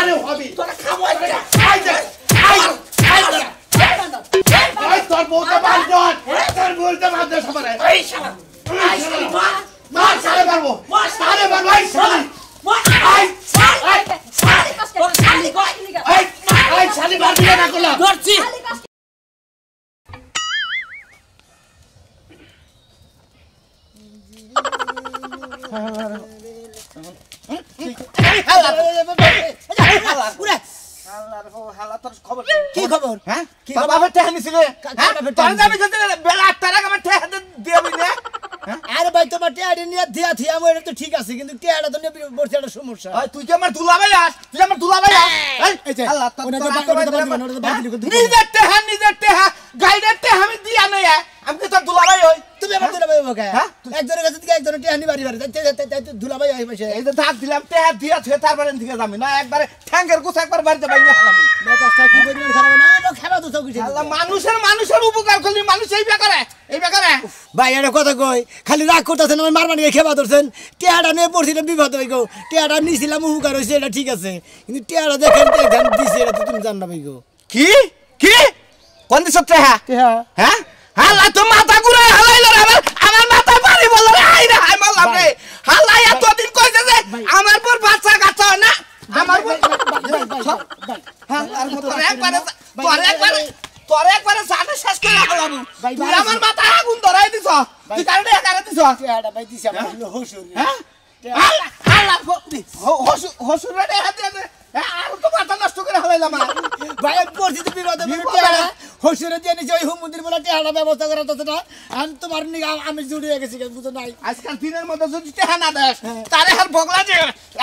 আমারে হবি তোরা খাওয়াই দে আই তোর বউটা বাঁধন তোর বউটা বাঁধন সবারে এই শালা আই শালা মার সারে মারবো সারে মারবো আই শালি আই তোর শালি কই লিগা আই শালি মারবি না করলাম ধরছি হালা তোর খবর কি খবর হ্যাঁ কি তোর খবর? বাবার টেহা নিছিলে হ্যাঁ বাবার তোর টেহা যাবি খেতে বেলা 8টার আগে আমার টেহা দিবি না আরে ভাই তোমার টিয়াড়ি নিয়ে দিয়া থিয়া মরে তো ঠিক আছে কিন্তু টিয়াড়া তো নিয়ে বসে একটা সমস্যা তুই কি আমার দুলাভাই আস তুই আমার দুলাভাই আস এই যে আল্লাহ তোর নিজের নিজের টেহা গাইডের টেহা আমি দিয়া নাই আমি কি তোর দুলাভাই হই তুমি আমার দুলাভাই বকে হ্যাঁ? একজনের কাছে থেকে একজনের টিয়াড়ি বাড়ি বাড়ি তাই দুলাভাই আই বসে এই যে ধাক দিলাম টেহা দিয়া ছুঁয়ে তারপরে দিকে যাবি না একবারে ঠ্যাঙ্গের গুছ একবার বাড়িতে বাইরে হালাম মেজাজটা কি পরিমাণ খারাপ না এটা খেলা তো সব কিছু আল্লাহ মানুষের উপকার করলি মানুষ এই বেকারে ভাই এটা কথা কই খালি রাগ করতেছেন আমার মারমানি খেবা ধরছেন টিয়াড়া নিয়ে পড়ছিলাম বিপদ হয়ে গো টিয়াড়া নিয়েছিলাম উপকার হয়েছে এটা ঠিক আছে কিন্তু টিয়াড়া দেখেন দিছে এটা তো তুমি জান না ভাই গো কি কি কোন দিছ টেহা হ্যাঁ হালা তো মাথা ঘুরে হালাইলো রে আমার মাথা বাড়ি বলল রে আই রে আই মারলাম রে হালাই এতদিন কইছে যে আমার পর বাচ্চা কাচ্চা হয় না আমার পর হ্যাঁ আর তোর একবারে সাথে শেষ করে হালাবো তুই আমার মাথা আগুন ধরাই দিছ তুই কারণে একারে দিছ টিয়াড়া ভাই দিছে আমার হসুর হ্যাঁ হালা হসুর রে হাতে আর তো মাথা নষ্ট করে হালাইলাম ভাই পড়ছি তো বিপদ টিয়াড়া হসুরে দিয়ে নিছে ওই মন্দির বলে টিয়াড়া ব্যবস্থা করা তো না আমি তোমার নিগা আমি জুড়ে গেছি বুঝো নাই আজকাল দিনের মধ্যে যদি টেহা না দেস তারে হার বগলা যে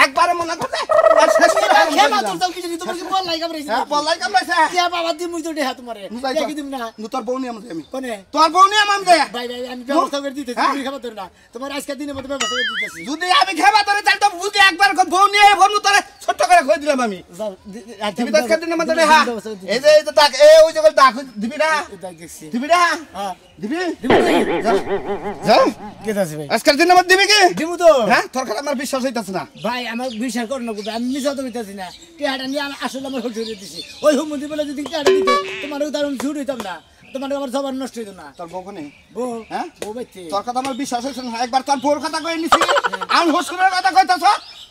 একবারে মনে করতে আর শেষ করে খেবা তো সব কিছু তোমার কি বল নাই কামড়াইছে বলাই কামড়াইছে কে বাবা দি মুই তো দেহা তোমারে কি দিম না তোর বউ নিয়ে আমি কোনে তোর বউ নিয়ে আমি দে ভাই ভাই আমি ব্যবস্থা করে দিতেছি তুমি খাবার তোর না তোমার আজকে দিনের মধ্যে ব্যবস্থা করে দিতেছি যদি আমি খাবা তোরে তাহলে তো বুঝি একবার বউ নিয়ে ফোনু তোরে ছোট করে কই দিলাম আমি তুমি তো আজকে দিনের মধ্যে হ্যাঁ এই যে ডাক এই ওই যে ডাক দিবি না দিবি না হ্যাঁ দিবি যা কে আছে ভাই আজকে দিনের মধ্যে দিবি কি দিমু তো হ্যাঁ তোর কথা আমার বিশ্বাস হইতাছ না ভাই আমার বিশ্বাস করো না আমি মিছা তো কইতাছি না টিয়াটা নিয়ে আমি আসলে আমার হইতে দিছি ওই হুমুন্দি বলে যদি টিয়াটা দিত তোমার উদাহরণ ছুট হইতাম না তোমার আমার সবার নষ্ট হইতো না তোর বউ কোনে বউ হ্যাঁ বউ বাইতে তোর কথা আমার বিশ্বাস হইছে না একবার তোর বউর কথা কই নিছি আমি হসুরের কথা কইতাছ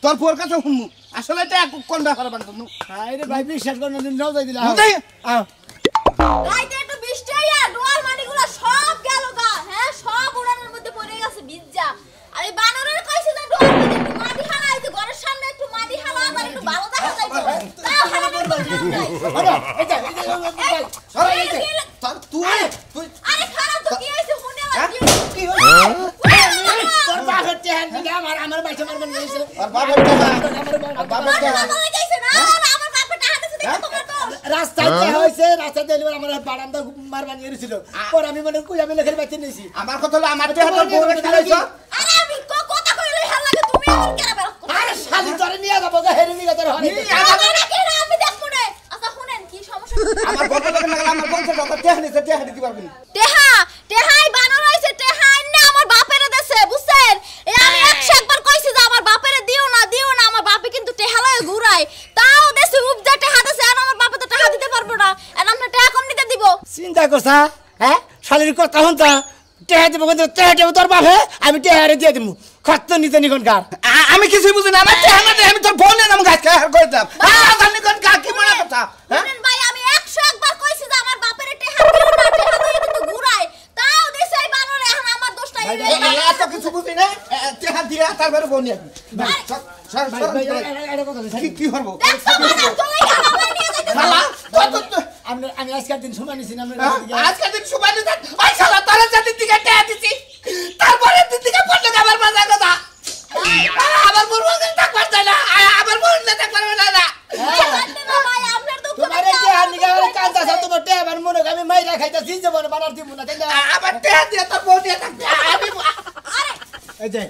তোর বউর কাছে হুমু আসলে এটা কোন ব্যাপারে বান্দনু আরে ভাই বিশ্বাস করো না দিন নাও যাই দিলা আও রাইতে একটু বৃষ্টি আইয়া দুয়ার মাটিগুলো সব গেল গা হ্যাঁ সব উড়ানের মধ্যে পড়ে গেছে ভিজা আর এই বানরের কইছে যে দুয়ার মাটি একটু মাটি হালাইতে ঘরের সামনে একটু মাটি হালা আর একটু ভালো দেখা যাইতো তাও হালানোর দরকার নাই আরে এই যে তুই আরে খারাপ তো কি হইছে শুনে কি হইছে তোর বাপের টেহান দিকে আমার বাইচা মারবেন গেছে আর বাবার কথা আর বাবার কথা আমার গেছে না আমার বাপের টাকা দিছে দেখো তোমার তো রাস্তায় কি হইছে রাস্তা দিলে আমার বারান্দা মারবান গেছিল পর আমি মনে কই আমি লেখার বাইতে নিছি আমার কথা হলো আমার দেহ তো বউরে খাইছ আরে আমি কথা কইলে ভাল লাগে তুমি আমার কেন বের আরে শালি তোরে নিয়ে যাব গা হেরে নিয়ে তোর হরে আমি দেখবো না আচ্ছা শুনেন কি সমস্যা আমার বড় লোক না আমার বংশ যত টেহা দিতে পারবি টেহাই বানর হইছে টেহাই না আমার বাপেরে দেছে বুঝছেন এই আমি 100 বার কইছি যে আমার বাপেরে দিও না আমার বাপে কিন্তু টেহা লয়ে ঘুরায় তাও দেছে উপজা টেহা দেছে আর আমার বাপে তো টাকা দিতে পারবো না আর আমরা টেহা কম নিতে দিব চিন্তা করছা হ্যাঁ শালির কথা হন্তা টেহা দেব কিন্তু টেহা দেব তোর বাপে আমি টেহারে দিয়ে দিমু খত্ত নিতে নিকন কার আমি কিছু বুঝি না আমার টেহা না আমি তোর ফোন নাম গাছ খাই কই দাম আ নিকন কা কি মনে কথা শুনেন ভাই আমি 101 বার কইছি যে আমার বাপেরে টেহা দিও না টেহা লয়ে কিন্তু ঘুরায় তাও দেছে এই বানর এখন আমার দোষ নাই এত কিছু বুঝি না টেহা দিয়া তারপরে বউ নিয়ে সর কি করব দেখো না তুমি আমার নিয়ে যাইতে শালা আমি আজকের দিন সময় নিছি না আজকে দিন সময় দিতে ওই শালা তোর জাতি থেকে টেহা দিছি তারপরে দিন থেকে পড়লো আমার বাজার কথা আবার বলবো যে টাকা চাই না আবার বললে টাকা পারবে না ভাই আপনার দুঃখ তোমার টেহা নিগা কাঁদা সব তোমার টেহা বার মনে আমি মাইরা খাইতাছি জীবন বানার দিব না তাই না আবার টেহা দিয়ে তোর বউ দিয়ে থাকবে আমি এই যে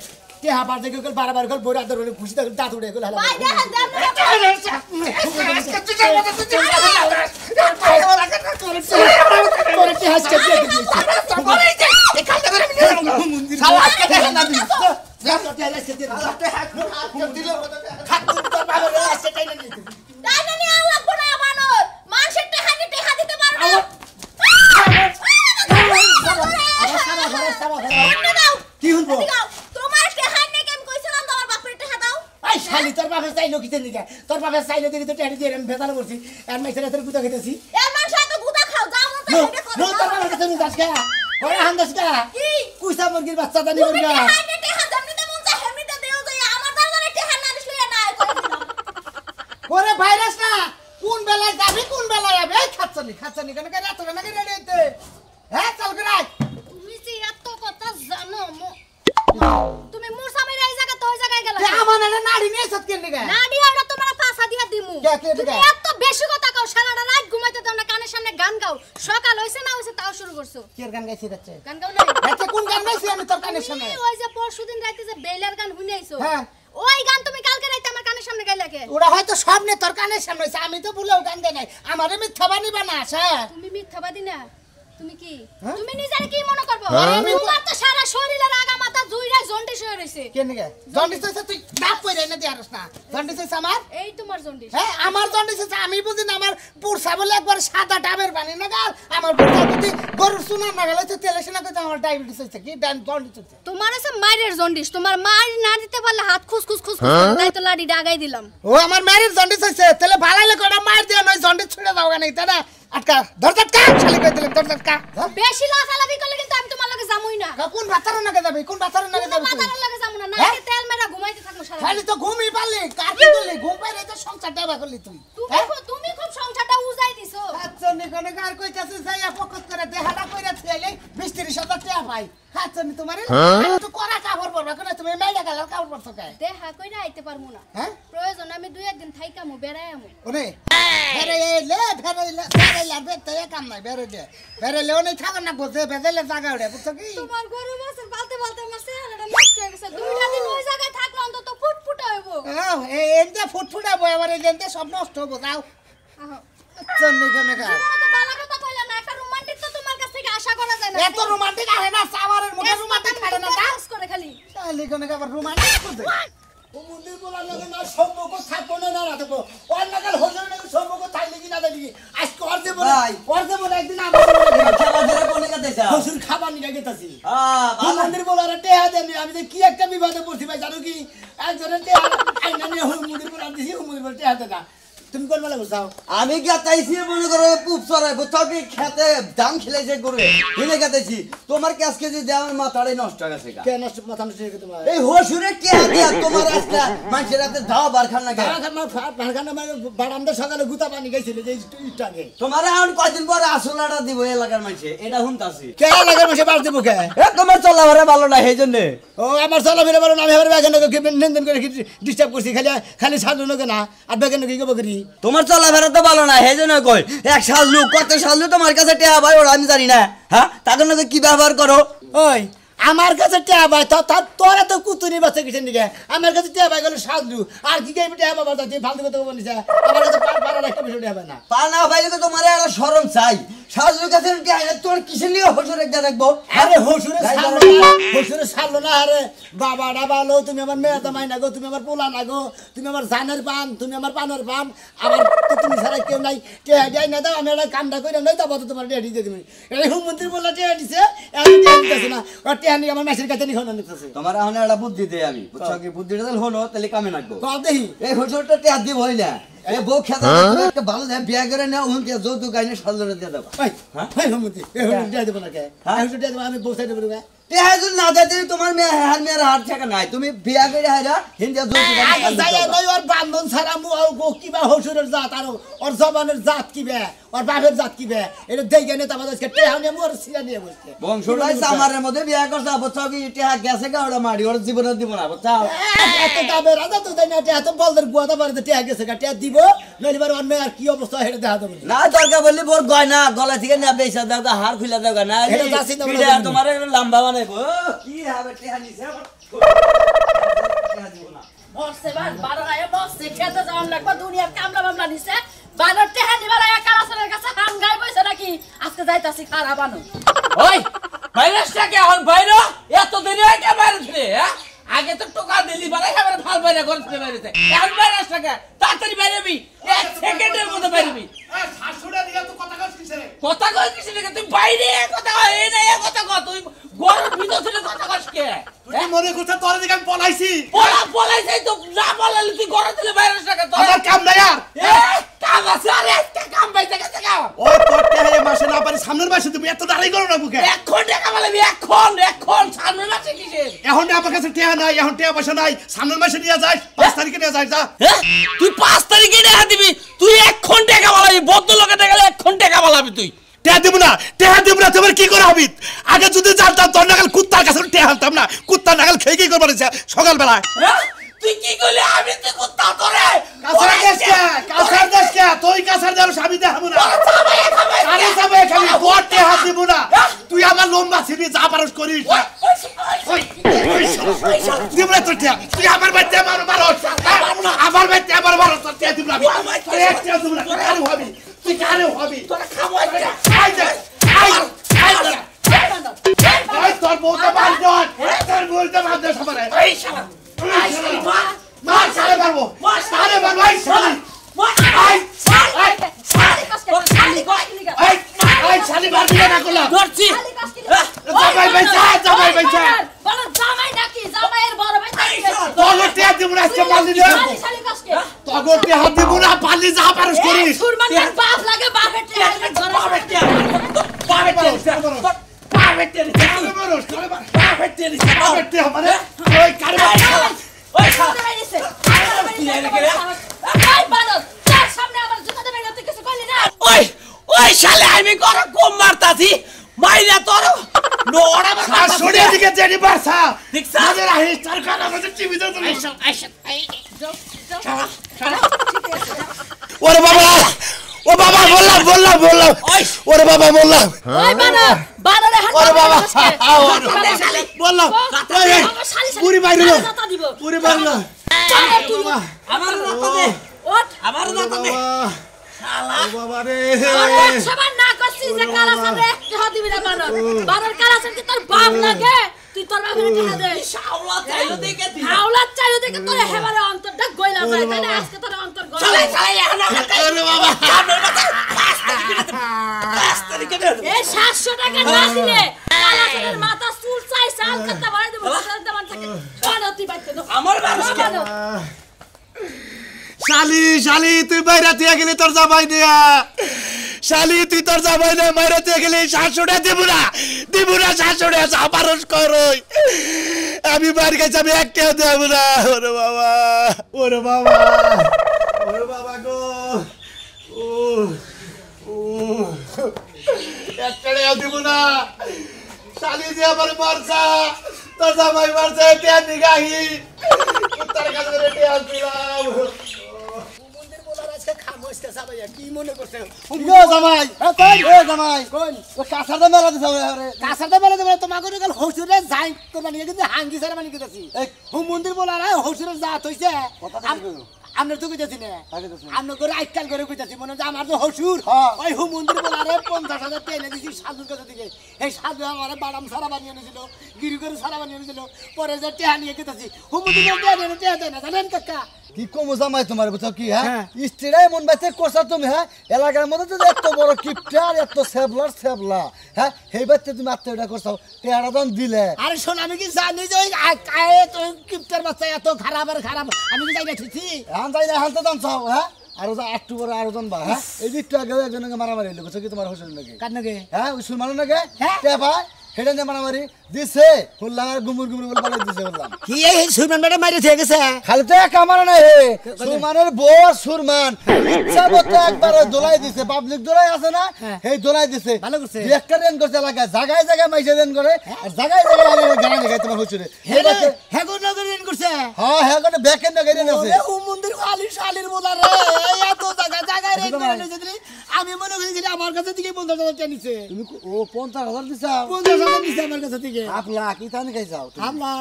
টেহা বার দেখে গেল বারবার গেল বইরা ধরে খুশি থাকে দাঁত উড়ে গেল হালা ভাই দেখেন তোর টেহা আজকে দিয়ে দিছি শালা আজকে টেহা না দিস যা তো টেহা আজকে দিয়ে দিছি খাতুন তোর বাবা আজকে টাইনা নিতে দিতে নিকে তোর বাপে চাইলে দেখি তো টেহাড়ি দিয়ে আমি ভেতালে করছি আর মেছের হাতের গুতা খেতেছি এর মানুষ এত গুদা খাও যাও মন নো চাই নো তোর বাপের কাছে নিয়ে যাস কে ওরে হান্দাস কে কি কুইসা মুরগির বাচ্চা জানি তুমি করগা টেহাইতে টেহা জমনিতে মন চাই হেমনিতে দেও যাই আমার দরবারে টেহা না দিছলে না করে দিলাম ওরে ভাইরাস না কোন বেলায় যাবি কোন বেলায় যাবে এই খাচ্ছনি কেন কেন এত কেন রেডি হইতে হ্যাঁ চল করে আয় তুমি যে এত কথা জানো তুমি মোর সামনে এই জায়গা তো ওই জায়গায় গেলা তে আমার না নাড়ি নিয়ে সত কেন গা না দিয়া ওটা তোমার পাছা দিয়া দিমু কে তুমি দিগা? এত বেশি কথা কও সারাটা রাত ঘুমাইতে দাও না কানের সামনে গান গাও সকাল হইছে না হইছে তাও শুরু করছো কি গান গাইছিস যাচ্ছে গান গাও না আচ্ছা কোন গান গাইছিস আমি তোর কানের সামনে তুমি ওই যে পরশুদিন রাতে যে বেলার গান শুনাইছো হ্যাঁ। ওই গান তুমি কালকে রাতে আমার কানের সামনে গাইলা কে ওরা হয়তো স্বপ্নে তোর কানের সামনে হইছে আমি তো ভুলেও গান গাই নাই আমারে মিথ্যা বানিবা না স্যার তুমি মিথ্যাবাদী না তুমি কি হ্যাঁ? তুমি নিজের কি মনে করবো হ্যাঁ? তোমার তো সারা শরীরের আগা মাথা জুইরা জন্ডিস হয়ে রইছে কেন গা জন্ডিস হইছে তুই ডাক কই রে না দিয়ারস না জন্ডিস হইছে আমার এই তোমার জন্ডিস হ্যাঁ আমার জন্ডিস হইছে আমি বুঝি না আমার পুরসা বলে একবার সাদা ডাবের বানি না গাল আমার পুরসা যদি গরুর সুনা না গেলে তো তেলে সিনা কইতে আমার ডায়াবেটিস হইছে কি জন্ডিস হইছে তোমার আছে মায়ের জন্ডিস তোমার মার না দিতে পারলে হাত খুস তাই তো লাডি ডাগাই দিলাম ও আমার মায়ের জন্ডিস হইছে তাহলে ভালাইলে কটা মায়ের দিয়া নয় জন্ডিস ছুড়ে দাও গানি তাই না আটকা ধরজাটকা শালি কই দিলাম ধরজাটকা বেশি লাফালাফি করলে কিন্তু আমি তোমার লগে যামুই না কোন বাতার নাকে যাবে কোন বাতার নাকে যাবে তুই মাথার লগে যামু না হ্যাঁ? নাকে তেল মেরা ঘুমাইতে থাকবো সারা খালি তো ঘুমই পারলি কার কি করলি ঘুম পাইরে তো সংসার ডাবা করলি তুই হ্যাঁ তুমি খুব সংসারটা উজাই দিছো আচ্ছা নিকনে কার কইতাছিস যাইয়া পকত করে দেহাটা কইরা ছিয়ালে 20-30 হাজার টাকা পাই আচ্ছা নি তোমারে আমি তো করা কাপড় পরবা কেন তুমি মেলা গালার কাপড় পরছো কে দেখা কইরা আইতে পারমু না হ্যাঁ প্রয়োজন আমি দুই একদিন থাইকামু বেড়াইমু ওনে ফেরাইলে বেতে কাম নাই বেরেলে ওনে থাক না বসে বেদেলে জায়গা উড়ে বুঝছো কি তোমার গরু বছর পালতে আমার চেহারাটা নষ্ট হয়ে গেছে দুইটা দিন ওই জায়গায় থাকলে অন্তত ফুটফুটে হইব এনতে ফুটফুটা বই আবার এনতে সব নষ্ট হবো যাও আহো আচ্ছা নিকনে কার তুমি তো ভালো কথা কইলা না একটা রোমান্টিক তো তোমার কাছ থেকে আশা করা যায় না এত রোমান্টিক আহে না সাওয়ারের মধ্যে রোমান্টিক খাড়ে না ডান্স করে খালি নিকনে আবার রোমান্টিক করতে ও মন্দির বলার লাগে না সম্পর্ক থাকবো না না থাকবো ওর নাগাল হোটেল নাগাল সম্পর্ক থাকলে কি না দেখি আজকে ওর দেবো একদিন হসুর খাবার নিয়ে গেতাছি মন্দির বলার টেহা দেন আমি যে কি একটা বিবাদে পড়ছি ভাই জানো কি একজনের টেহা আইনা নিয়ে মন্দির বলার দিছি মন্দির বলার টেহা দেখা তুমি কোন বেলা বসাও আমি গেতাইছি মনে করো পুপ চড়াই কোথাও কি খেতে দাম খেলেছে করে হিনে গেতাইছি তোমার কাছ কেজি দিয়ে আমার মাথাটাই নষ্ট হয়ে গেছে কে নষ্ট মাথা নষ্ট হয়ে গেছে তোমার এই হসুরে কে দিয়া তোমার আজকে মানুষের হাতে দাও বারখান না গে বারান্দা সকালে গুতা পানি গেছিল যে ইটাকে তোমার এখন কয়দিন পরে আসলাটা দিব এলাকার মানুষে এটা শুনতাছি কে লাগার মাসে বাস দেবো কে এ তোমার চলাফেরা ভালো না সেই জন্য ও আমার চলাফেরা ভালো না আমি আবার বেগান লেনদেন করে ডিস্টার্ব করছি খালি সাজলো না আর বেগান কি করবো করি তোমার চলাফেরা তো ভালো না সেই জন্য কই এক সাজলু কত সাজলু তোমার কাছে টেয়া ভাই ওরা আমি জানি না হ্যাঁ তার জন্য কি ব্যবহার করো ওই আমার কাছে টেয়া ভাই তোরা তো কুতুরি বাচ্চা কিছু দিকে আমার কাছে টেয়া ভাই গেলো সাজলু আর কি গাইবি টেয়া বাবা তুই ফালতু কথা বলিস আমার কাছে পাড়ার একটা বিষয় টেয়া ভাই না পা না ভাই তোমার একটা শরম চাই সাজলুর কাছে টেয়া তোমার কিসের নিয়ে হসুর একটা রাখবো আরে হসুরে ছাড়লো না আরে বাবা ডাবালো তুমি আমার মেয়ে দামাই না গো তুমি আমার পোলা না গো তুমি আমার জানের পান তুমি আমার পানের পান আবার তো তুমি ছাড়া কেউ নাই টেয়া দেয় না দাও আমি একটা কামটা করে নই তারপর তো তোমার টেয়া দিয়ে দিবি এই হুমন্ত্রী বললা টেয়া দিছে আমি টেয়া দিতেছি না ওর টেয়া নিয়ে আমার মেসের কাছে নিয়ে নিতেছে তোমার এখন একটা বুদ্ধি দেই আমি বুঝছো কি বুদ্ধিটা দিলে হলো তাহলে কামে লাগবো কল দেখি এই হসুরটা টেয়া দিব হই না এই বউ খেতে একটা ভালো দেয় বিয়া করে নেওয়া উনকে যৌতুক আইনে সাজলটা দিয়ে দেবো হ্যাঁ হুমন্ত্রী এই হুমন্ত্রী টেয়া দেবো না কে হুমন্ত্রী টেয়া দেবো আমি বসে দেবো না টেয়া যদি না দেয় তুমি তোমার মেয়ে হার মেয়ের হাত থাকা নাই তুমি বিয়া করে হাইরা হিন্দি যৌতুক আগে যাইয়া নই ওর বান্ধন ছাড়া মু কিবা হসুরের জাত আর ওর জবানের জাত কিবে ওর বাপের জাত কিবে এটা দেখে নে তারপর আজকে টেহা নিয়ে মু আর সিরা নিয়ে বসছে বংশটাই সামারের মধ্যে বিয়া করছে বুঝছো কি টেহা গেছে গা ওরা মারি ওর জীবনে দিব না বুঝছো এত দামে রাজা তো দেয় না টেহা তো বলদের গুয়াতে পারে টেহা গেছে গা টেহা দিব নইলে বার অন্য আর কি অবস্থা হেঁটে দেখা দেবো না দরকার বললি বোর গয়না গলা থেকে না বেচা দাও হার খুলে দাও না এটা যাচ্ছি না বলে এটা তোমার লম্বা বানাইবো কি হবে টেহা নিছে টেহা দিব না বসে বারো আয় বসে খেতে যাওয়ার লাগবে দুনিয়ার কামলা মামলা নিছে বানর টেহা নিবার আয় কারাসনের কাছে হাম গায় বইছে নাকি আজকে যাইতাছি খারা বানো ওই ভাইরাসটা কে এখন বাইরে এত দেরি হয় কে বাইরে ছিলে হ্যাঁ আগে তো টোকা দিলি বারে এবারে ভাল বাইরে করতে বাইরেতে এখন ভাইরাসটা কে তাড়াতাড়ি বাইরেবি এক সেকেন্ডের মধ্যে বাইরেবি শাশুড়া দিয়া তো কথা কইছিস রে কথা কই কিছু না তুই বাইরে কথা কই এই না এই কথা কই তুই গরম ভিতর থেকে কথা কইছ কে তুই মনে করছিস তোর দিকে আমি পলাইছি পলাইছাই তো না পলাইলে তুই ঘরে দিলে বাইরে টাকা তো আমার কাম নাই আর কাম আছে আরে একটা কাম পাইতে গেছে কাম ও তোর টেহাই মাসে না পারি সামনের মাসে তুমি এত দাঁড়াই করো না বুকে এখন টাকা বলাবি এখন সামনে মাসে কিসের এখন আমার কাছে টেহা নাই এখন টেহা পয়সা নাই সামনের মাসে নিয়ে যাই 5 তারিখে নিয়ে যাই যা তুই 5 তারিখে টাকা দিবি তুই এখন টাকা বলাবি বদ্ধ লোকে টাকা এখন টাকা বলাবি তুই টেহা দিব না তোমার কি করে হবি আগে যদি জানতাম তোর নাগাল কুত্তার কাছে টেহা আনতাম না কুত্তার নাগাল খেয়ে কি করবো সকালবেলা তুই কি কইলি আমি তো কুত্তা তোরে কাছার দেশ কে তুই কাছার দেশ আমি দেখাবো না আরে যাবে খালি তোর টেহা দিব না তুই আমার লম্বা ছিবি যা পারস করিস দিব না তোর টেহা তুই আমার বাচ্চা আমার বাচ্চা আমার বারো তোর টেহা দিব না তোর এক টেহা দিব না তুই কারে হবি তোরা খাওয়াই যা তোর বউটা বান্ধব তোর বউটা বান্ধব সবার এই শালা মার সারে পারবো এই শালি এই শালি মারবি না করলাম ধরছি জামাই বাইচা বলো জামাই নাকি জামাইয়ের বড় ভাই তগরতে হাত দিব না আজকে পালি দে তগরতে হাত দিব না পালি যা পারস করিস সুরমানের বাপ লাগে বাপের ওই শালে আমি কর কম মারতাছি মাইরা তোর নোড়া শুনে দিকে জেডি বাসা দেখছা আমাদের আহি সরকার আমাদের টিভিতে তো ওরে বাবা ও বাবা বললাম ওরে বাবা বললাম ওই বানরে হাত ওরে বাবা বললাম পুরি বাইরে পুরি বাইরে আমার রাতা দে ওঠ আমার রাতা দে শালা বাবা রে সবার না করছিস যে কালাসান রে টাকা দিবি না বানর কালাসান কি তোর বাপ লাগে তুই তোর বাপের টাকা দে শাওলা চাইলো দেখে দি হাওলাত চাইও দেখে তোর হেবারে অন্তরটা গইলা যায় তাই না আজকে তোর অন্তর গইলা শালা এখন ওরে বাবা সামনের মাথা 5 তারিখে দে এই 700 টাকা না দিলে কালাসানের মাথা চুল চাই সাল করতে বাড়াই দেব দেমান থাকে বানতি বাইতে দাও আমার মানুষকে শালি তুই বাইরে দিয়ে গেলি তোর জামাই দিয়া শালি তুই তোর জামাই না বাইরে দিয়ে গেলি 700 দিব না 700 যা পারস করই আমি বাড়ি গেছি আমি একটাও দেব না ওরে বাবা গো একটাও দিব না শালি দিয়ে আমার মারছা তোর জামাই মারছে তে নিগাহি উত্তর কাছে রেটে আসছিলাম কি মনে করছে জামাই কাছারটা মেলা দিছে কাছারটা বেলা দেবে তোমাকে গেল হসুরে যাই তোমার নিয়ে কিন্তু হাঙ্গি সারা মানে গেছি হুম মন্দির বলা না হসুরে জাত হইছে আমরা তো কইতাছি না আমরা করে আজকাল করে কইতাছি মনে হচ্ছে আমার তো হসুর ওই হুম মন্দির বলা রে 50,000 টেনে দিছি সাধুর কাছে দিকে এই সাধু আমার বাদাম সারা বানিয়ে এনেছিল গিরি করে সারা বানিয়ে এনেছিল পরে যে টেহা নিয়ে গেতাছি হুম মন্দির টেহা দেয় না জানেন কাকা কি কম জামাই তোমার বুঝছো কি হ্যাঁ স্ত্রীরাই মন বাইতে করছো তুমি হ্যাঁ এলাকার মধ্যে তো এত বড় কিপটার এত সেবলা হ্যাঁ সেই বাইতে তুমি আত্মীয়টা করছো টেহারা দাম দিলে আরে শোন আমি কি জানি যে ওই কিপটার বাচ্চা এত খারাপ আমি কি যাই না ঠিকই যাই না হালতে দাম চাও হ্যাঁ আরো যা 8 করে আরো জন বা হ্যাঁ এই যে একটু আগে একজনকে মারামারি হলো বুঝছো কি তোমার হোসেন নাকি কার নাকি হ্যাঁ ওই সুলমানের নাকি কে ভাই হেডে নে মারামারি দিছে হুল্লাম আর গুমুর বলে পালাই দিছে হুল্লাম কি এই সুরমান ম্যাডাম মাইরে থেকে গেছে খালি তো এক আমার না হে সুরমানের বউ সুরমান ইচ্ছা মতো একবার দোলাই দিছে পাবলিক দোলাই আছে না এই দোলাই দিছে ভালো করছে একটা রেন করছে এলাকায় জায়গায় মাইছে রেন করে আর জায়গায় গানা দেখায় তোমার হইছে হেগো নগর রেন করছে হ্যাঁ হ্যাঁ কোন ব্যাকেন না গাইরে আছে ও মন্দির আলী শালির বলা রে এত জায়গায় রেন করে নিছে আমি মনে করি যে আমার কাছে থেকে 50,000 টাকা নিছে তুমি ও 50,000 দিছাও 50,000 নিছে আমার কাছে থেকে আপলা কি তানি খাই যাও আমলা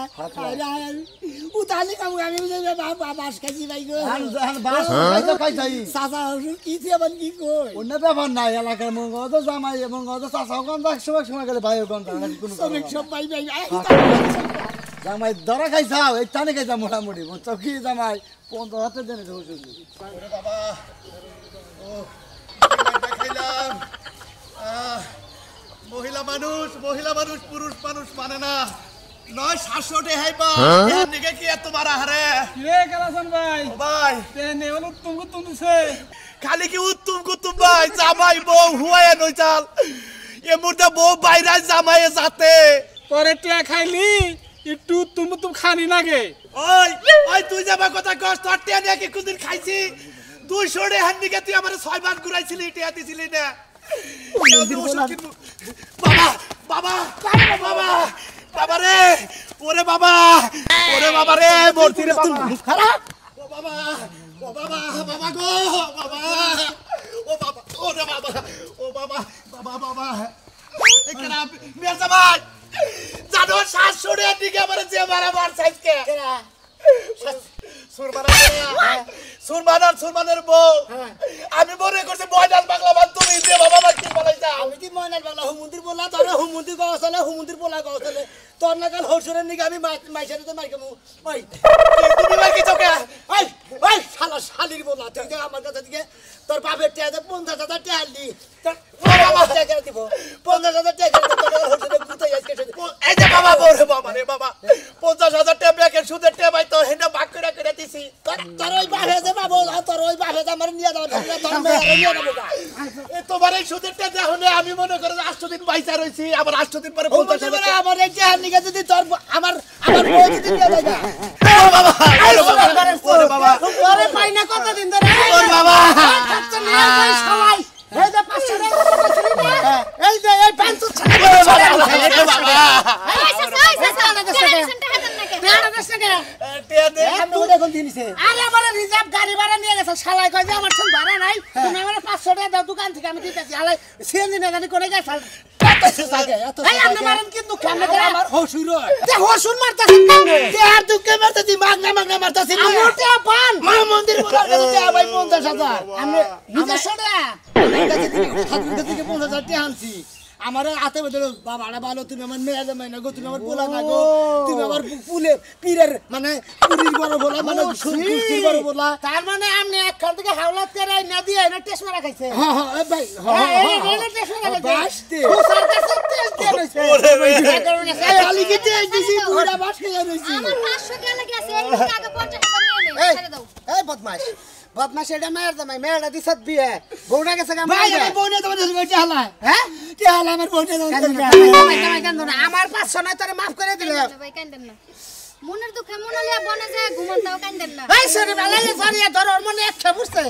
ও তালি কাম আমি বাস খাইছি ভাই গো বাস খাইছাই সাসা কি দিবেন কি কই অন্য ব্যাপার নাই এলাকার মঙ্গ তো জামাই এবং তো চাচাও কোন সময় গেলে ভাইও কোন কোনো সব ভাই জামাই ধরা খাইছাও এই তানি খাইছা মোটামুটি বুঝছো কি জামাই 50,000 দেনে হইছে বাবা ও খাইলাম মহিলা মানুষ পুরুষ মানুষ মানে না নয় 700 টাকা হাইবা এর নিকে কি এত মারা হারে রে কালাসান ভাই ভাই তেনে হলো তুমি দিছে খালি কি উত্তম কুতুম ভাই জামাই বউ হুয়ায় নই চাল এ মুর্দা বউ বাইরে জামাইয়ে যাতে পরে টিয়া খাইলি একটু তুমি খানি নাগে ওই ওই তুই যাবা কথা কষ্ট তোর টিয়া নিয়ে কি কোনদিন খাইছি 200 টাকা হান্নি কে তুই আমারে 6 বার ঘুরাইছিলি টিয়া দিছিলি না বাবা বাবা বাবা বাবা রে ওরে বাবা রে মরতি রে বাবা খারাপ ও বাবা বাবা গো বাবা ও বাবা ওরে বাবা ও বাবা বাবা এখানে মির্জা ভাই জানো 700 টাকা দিকে আমারে যে মার সাইজকে সুরমানের বউ আমি মনে করছি ময়নাল বাংলা বাদ তুমি যে বাবা মা কি বলাইছা আমি কি ময়নাল বাংলা হুমুন্দির বললা তোরে হুমুন্দির গাও চলে হুমুন্দির বলা গাও চলে তোর নাকাল হসুরের নিকে আমি মাইছারে তো মাইকামু ওই তুমি মার কি চোখে ওই ওই শালা শালির বলা তুই যে আমার কাছে দিকে তোর বাপের টাকা 50,000 টাকা আনলি তোর বাবা টাকা দিব 50,000 টাকা তোর হসুরের গুতাই আজকে এই যে বাবা বলে বাবা রে বাবা 50,000 টাকা ব্যাকের সুদের টাকা ভাই তো হেনা ভাগ করে দিছি তোর ওই বাপে যে বাবা তোর ওই বাপে যে আমার নিয়ে যাও তোর মেয়ে নিয়ে যাবো এ তোমার এই সুদের টাকা দেখলে আমি মনে করে 8 দিন পয়সা রইছি আবার 8 দিন পরে 50,000 টাকা আমার এই টাকা নিকে যদি তোর আমার বউ যদি নিয়ে যায় বাবা ওরে বাবা ওরে পাই না কতদিন ধরে ওরে বাবা সবাই এই যে 500 টাকা এই যে এই 500 টাকা আমি ওটা কোন দিনছে আরে আমার রিজার্ভ গাড়ি ভাড়া নিয়ে গেছে শালাই কই যে আমার সঙ্গ ভাড়া নাই তুমি আমার 500 টাকা দাও দোকান থেকে আমি দিতেছি শালাই সিএনজি না গাড়ি করে গেছে এই আপনি মারেন কিন্তু কেমনে করে আমার হসুর যে হসুন মারতাছেন কেমনে তে আর দুঃখে মারতাছি মাগনা মারতাছি আমি ওটা পান মা মন্দির বলার কাছে তে ভাই 50,000 আমি নিজস্ব টাকা আমার কাছে থেকে 50,000 টাকা আনছি আমার হাতে বদল বাবাটা ভালো তুমি আমার মেয়ে জামাই না গো তুমি আমার পোলা না গো তুমি আমার পুলে পীরের মানে পুরীর বড় বলা মানে কুস্তির বড় বলা তার মানে আপনি একখান থেকে হাওলাত করে না দিয়ে না টেস্ট মারা খাইছে হ্যাঁ হ্যাঁ ভাই এই রেলে টেস্ট মারা খাইছে বাসতে স্যার কাছে টেস্ট দিয়ে রইছে ওরে ভাই খালি কি টেস্ট দিছি পুরা বাস খেয়ে রইছি আমার 500 টাকা লাগে আছে এই টাকা 50,000 নিয়ে নে ছেড়ে দাও এই বদমাশ এটা মেয়ের জামাই মেয়েটা দিছত বিয়ে বউটা গেছে কাম ভাই আমার বোনে তোমার কাছে হালা হ্যাঁ কি হালা আমার বোনে না আমার 500 নয় তোরে maaf করে দিল ভাই কান্দেন না মনের দুঃখে মনে লিয়া বনে যায় ঘুমান তাও কান্দেন না এই সরি বালালে সরি ধর ওর মনে একটা বুঝতে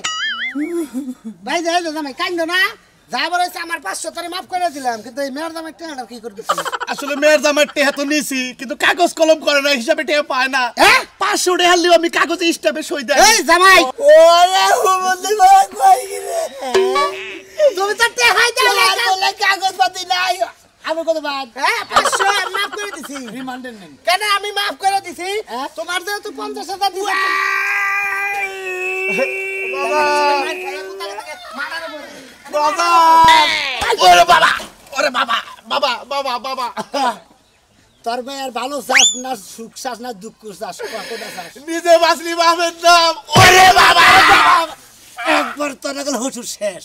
ভাই যাই জামাই কান্দো না যা বলেছে আমার 500 তোরে maaf করে দিলাম কিন্তু এই মেয়ের জামাই টাকাটা কি করবি আসলে মেয়ের জামাই টাকা তো নিছি কিন্তু কাগজ কলম করে না হিসাবে টাকা পায় না হ্যাঁ 500 টাকা হলেও আমি কাগজে স্ট্যাম্পে সই দেই এই জামাই ওরে হুমন্দি ভাই কই গিরে তুমি তো টেহাই দাও বলে কাগজ পাতি নাই আমি কত বাদ হ্যাঁ 500 maaf করে দিছি রিমান্ডের নেন কেন আমি maaf করে দিছি তোমার যেহেতু 50,000 দিছি বাবা ওরে বাবা ওরে বাবা বাবা বাবা বাবা তোর ভাই আর ভালো চাস না সুখ চাস না দুঃখ চাস কতটা চাস নিজে বাসলি বাপের নাম ওরে বাবা একবার তোর হসুর শেষ